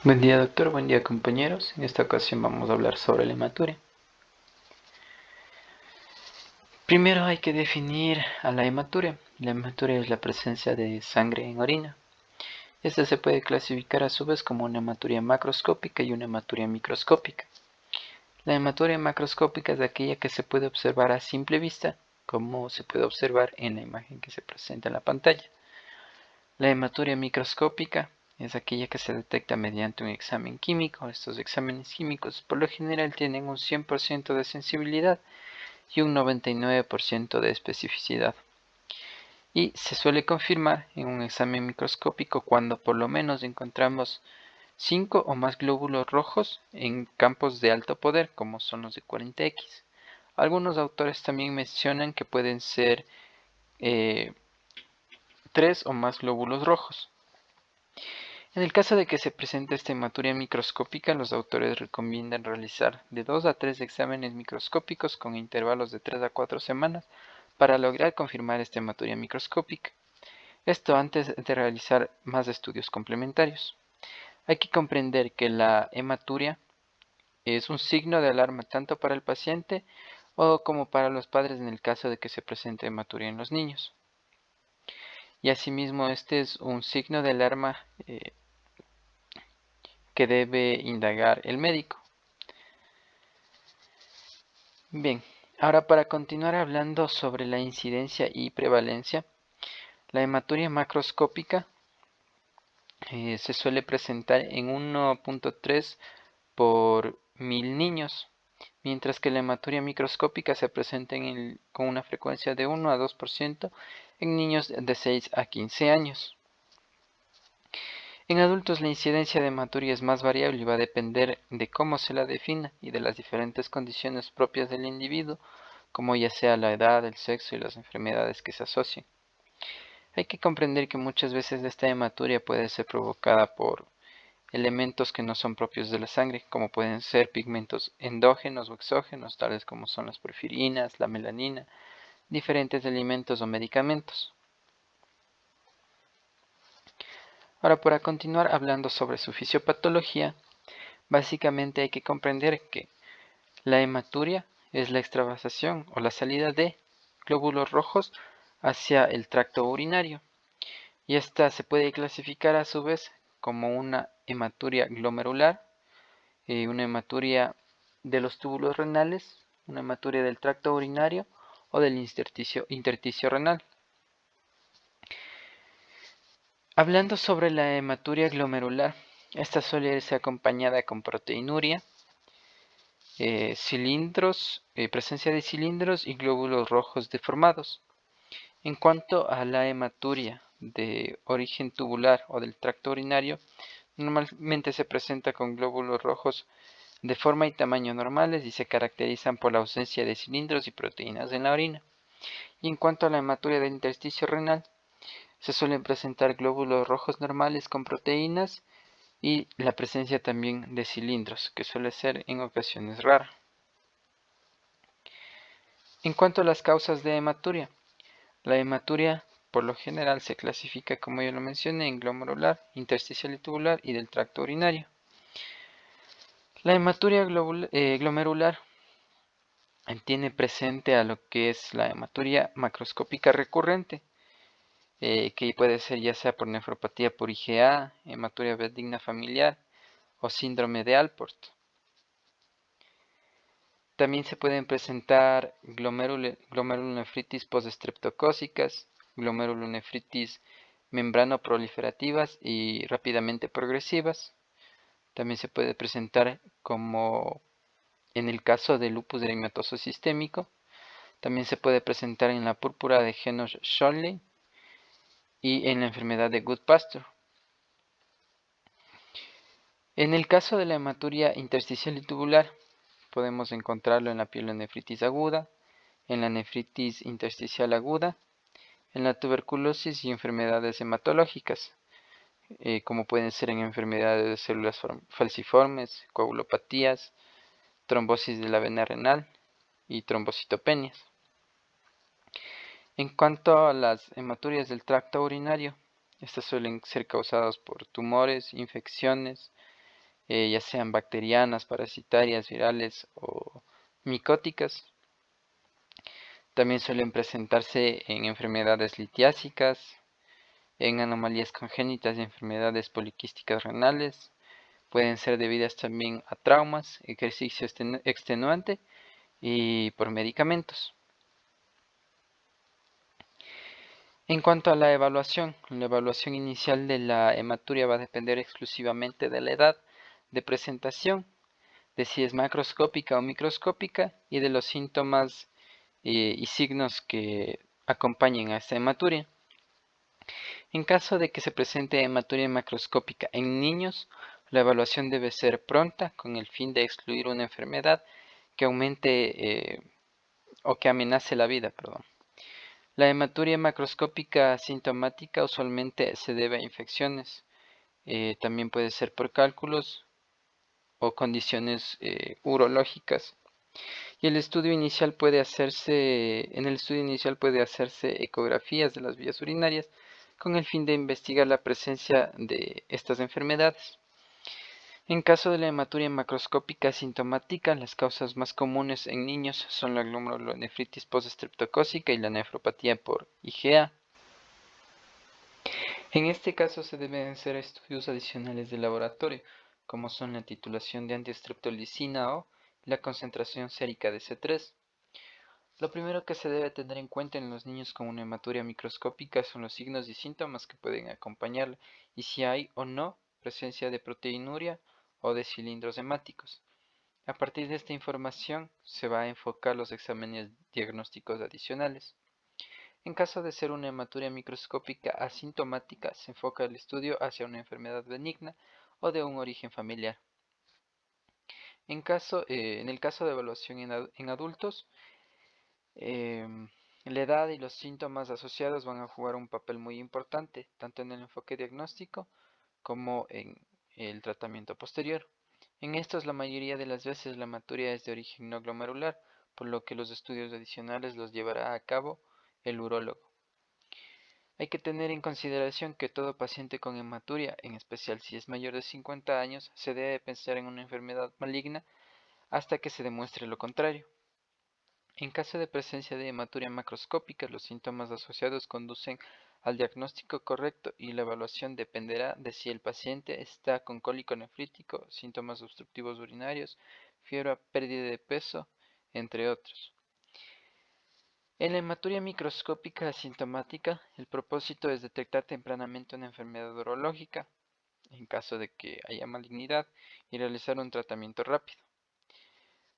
Buen día doctor, buen día compañeros. En esta ocasión vamos a hablar sobre la hematuria. Primero hay que definir a la hematuria. La hematuria es la presencia de sangre en orina. Esta se puede clasificar a su vez como una hematuria macroscópica y una hematuria microscópica. La hematuria macroscópica es aquella que se puede observar a simple vista, como se puede observar en la imagen que se presenta en la pantalla. La hematuria microscópica es aquella que se detecta mediante un examen químico. Estos exámenes químicos por lo general tienen un 100% de sensibilidad y un 99% de especificidad. Y se suele confirmar en un examen microscópico cuando por lo menos encontramos 5 o más glóbulos rojos en campos de alto poder, como son los de 40X. Algunos autores también mencionan que pueden ser 3 o más glóbulos rojos. En el caso de que se presente esta hematuria microscópica, los autores recomiendan realizar de 2 a 3 exámenes microscópicos con intervalos de 3 a 4 semanas para lograr confirmar esta hematuria microscópica. Esto antes de realizar más estudios complementarios. Hay que comprender que la hematuria es un signo de alarma tanto para el paciente como para los padres en el caso de que se presente hematuria en los niños. Y asimismo este es un signo de alarma que debe indagar el médico. Bien, ahora para continuar hablando sobre la incidencia y prevalencia, la hematuria macroscópica se suele presentar en 1.3 por 1000 niños, mientras que la hematuria microscópica se presenta con una frecuencia de 1 a 2% en niños de 6 a 15 años. En adultos la incidencia de hematuria es más variable y va a depender de cómo se la defina y de las diferentes condiciones propias del individuo, como ya sea la edad, el sexo y las enfermedades que se asocien. Hay que comprender que muchas veces esta hematuria puede ser provocada por elementos que no son propios de la sangre, como pueden ser pigmentos endógenos o exógenos, tales como son las porfirinas, la melanina, diferentes alimentos o medicamentos. Ahora, para continuar hablando sobre su fisiopatología, básicamente hay que comprender que la hematuria es la extravasación o la salida de glóbulos rojos hacia el tracto urinario, y esta se puede clasificar a su vez como una hematuria glomerular, una hematuria de los túbulos renales, una hematuria del tracto urinario o del intersticio renal. Hablando sobre la hematuria glomerular, esta suele irse acompañada con proteinuria, presencia de cilindros y glóbulos rojos deformados. En cuanto a la hematuria de origen tubular o del tracto urinario, normalmente se presenta con glóbulos rojos de forma y tamaño normales y se caracterizan por la ausencia de cilindros y proteínas en la orina. Y en cuanto a la hematuria del intersticio renal, se suelen presentar glóbulos rojos normales con proteínas y la presencia también de cilindros, que suele ser en ocasiones rara. En cuanto a las causas de hematuria, la hematuria por lo general se clasifica, como ya lo mencioné, en glomerular, intersticial y tubular y del tracto urinario. La hematuria glomerular tiene presente a lo que es la hematuria macroscópica recurrente, que puede ser ya sea por nefropatía por IgA, hematuria benigna familiar o síndrome de Alport. También se pueden presentar glomerulonefritis postestreptocócicas, glomerulonefritis membranoproliferativas y rápidamente progresivas. También se puede presentar como en el caso del lupus eritematoso sistémico. También se puede presentar en la púrpura de Henoch-Schönlein y en la enfermedad de Goodpasture. En el caso de la hematuria intersticial y tubular, podemos encontrarlo en la pielonefritis aguda, en la nefritis intersticial aguda, en la tuberculosis y enfermedades hematológicas, como pueden ser en enfermedades de células falciformes, coagulopatías, trombosis de la vena renal y trombocitopenias. En cuanto a las hematurias del tracto urinario, estas suelen ser causadas por tumores, infecciones, ya sean bacterianas, parasitarias, virales o micóticas. También suelen presentarse en enfermedades litiásicas, en anomalías congénitas y enfermedades poliquísticas renales. Pueden ser debidas también a traumas, ejercicio extenuante y por medicamentos. En cuanto a la evaluación inicial de la hematuria va a depender exclusivamente de la edad de presentación, de si es macroscópica o microscópica y de los síntomas y signos que acompañen a esta hematuria. En caso de que se presente hematuria macroscópica en niños, la evaluación debe ser pronta con el fin de excluir una enfermedad que aumente o que amenace la vida. La hematuria macroscópica asintomática usualmente se debe a infecciones. También puede ser por cálculos o condiciones urológicas. Y en el estudio inicial puede hacerse ecografías de las vías urinarias con el fin de investigar la presencia de estas enfermedades. En caso de la hematuria macroscópica asintomática, las causas más comunes en niños son la glomerulonefritis postestreptocócica y la nefropatía por IgA. En este caso se deben hacer estudios adicionales de laboratorio, como son la titulación de antiestreptolicina o la concentración sérica de C3. Lo primero que se debe tener en cuenta en los niños con una hematuria microscópica son los signos y síntomas que pueden acompañarla y si hay o no presencia de proteinuria o de cilindros hemáticos. A partir de esta información se va a enfocar los exámenes diagnósticos adicionales. En caso de ser una hematuria microscópica asintomática, se enfoca el estudio hacia una enfermedad benigna o de un origen familiar. En el caso de evaluación en adultos, la edad y los síntomas asociados van a jugar un papel muy importante, tanto en el enfoque diagnóstico como en el tratamiento posterior. En estos, la mayoría de las veces la hematuria es de origen no glomerular, por lo que los estudios adicionales los llevará a cabo el urólogo. Hay que tener en consideración que todo paciente con hematuria, en especial si es mayor de 50 años, se debe pensar en una enfermedad maligna hasta que se demuestre lo contrario. En caso de presencia de hematuria macroscópica, los síntomas asociados conducen al diagnóstico correcto y la evaluación dependerá de si el paciente está con cólico nefrítico, síntomas obstructivos urinarios, fiebre, pérdida de peso, entre otros. En la hematuria microscópica asintomática, el propósito es detectar tempranamente una enfermedad urológica, en caso de que haya malignidad, y realizar un tratamiento rápido.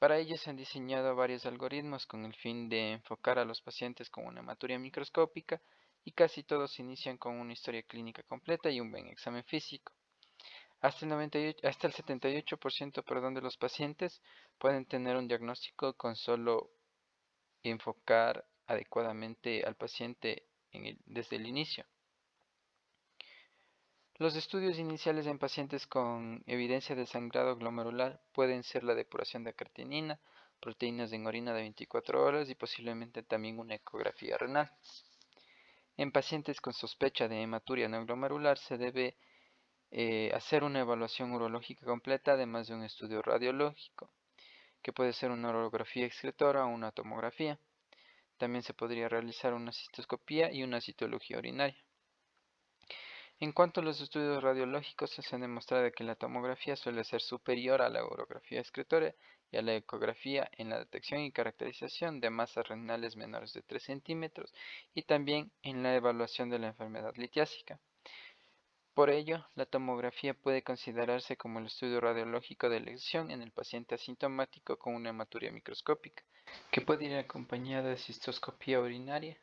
Para ello se han diseñado varios algoritmos con el fin de enfocar a los pacientes con una hematuria microscópica y casi todos inician con una historia clínica completa y un buen examen físico. Hasta el 78% de los pacientes pueden tener un diagnóstico con solo enfocar adecuadamente al paciente desde el inicio. Los estudios iniciales en pacientes con evidencia de sangrado glomerular pueden ser la depuración de creatinina, proteínas en orina de 24 horas y posiblemente también una ecografía renal. En pacientes con sospecha de hematuria no glomerular se debe hacer una evaluación urológica completa además de un estudio radiológico, que puede ser una urografía excretora o una tomografía. También se podría realizar una cistoscopía y una citología urinaria. En cuanto a los estudios radiológicos, se ha demostrado que la tomografía suele ser superior a la urografía excretora y a la ecografía en la detección y caracterización de masas renales menores de 3 centímetros y también en la evaluación de la enfermedad litiásica. Por ello, la tomografía puede considerarse como el estudio radiológico de elección en el paciente asintomático con una hematuria microscópica, que puede ir acompañada de cistoscopía urinaria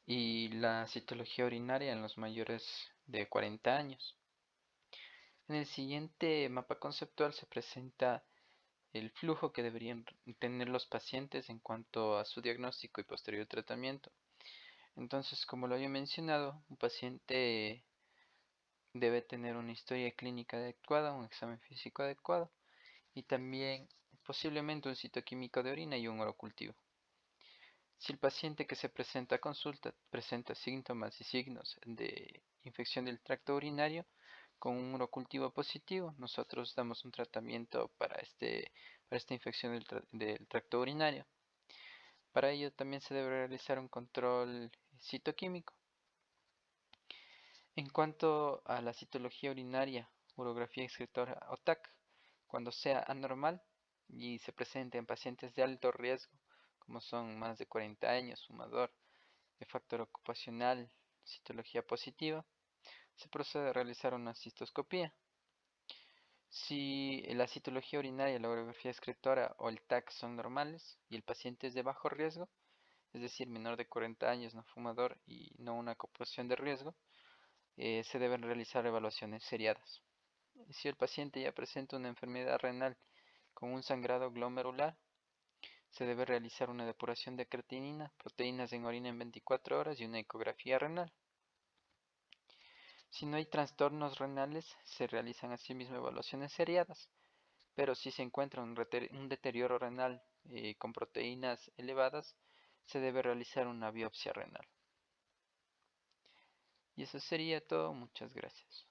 y la citología urinaria en los mayores de 40 años. En el siguiente mapa conceptual se presenta el flujo que deberían tener los pacientes en cuanto a su diagnóstico y posterior tratamiento. Entonces, como lo había mencionado, un paciente debe tener una historia clínica adecuada, un examen físico adecuado y también posiblemente un citoquímico de orina y un urocultivo. Si el paciente que se presenta a consulta presenta síntomas y signos de infección del tracto urinario, con un urocultivo positivo, nosotros damos un tratamiento para esta infección del tracto urinario. Para ello también se debe realizar un control citoquímico. En cuanto a la citología urinaria, urografía excretora o TAC, cuando sea anormal y se presente en pacientes de alto riesgo, como son más de 40 años, fumador, de factor ocupacional, citología positiva, se procede a realizar una cistoscopía. Si la citología urinaria, la urografía excretora o el TAC son normales y el paciente es de bajo riesgo, es decir, menor de 40 años, no fumador y no una ocupación de riesgo, se deben realizar evaluaciones seriadas. Si el paciente ya presenta una enfermedad renal con un sangrado glomerular, se debe realizar una depuración de creatinina, proteínas en orina en 24 horas y una ecografía renal. Si no hay trastornos renales, se realizan asimismo evaluaciones seriadas, pero si se encuentra un deterioro renal con proteínas elevadas, se debe realizar una biopsia renal. Y eso sería todo. Muchas gracias.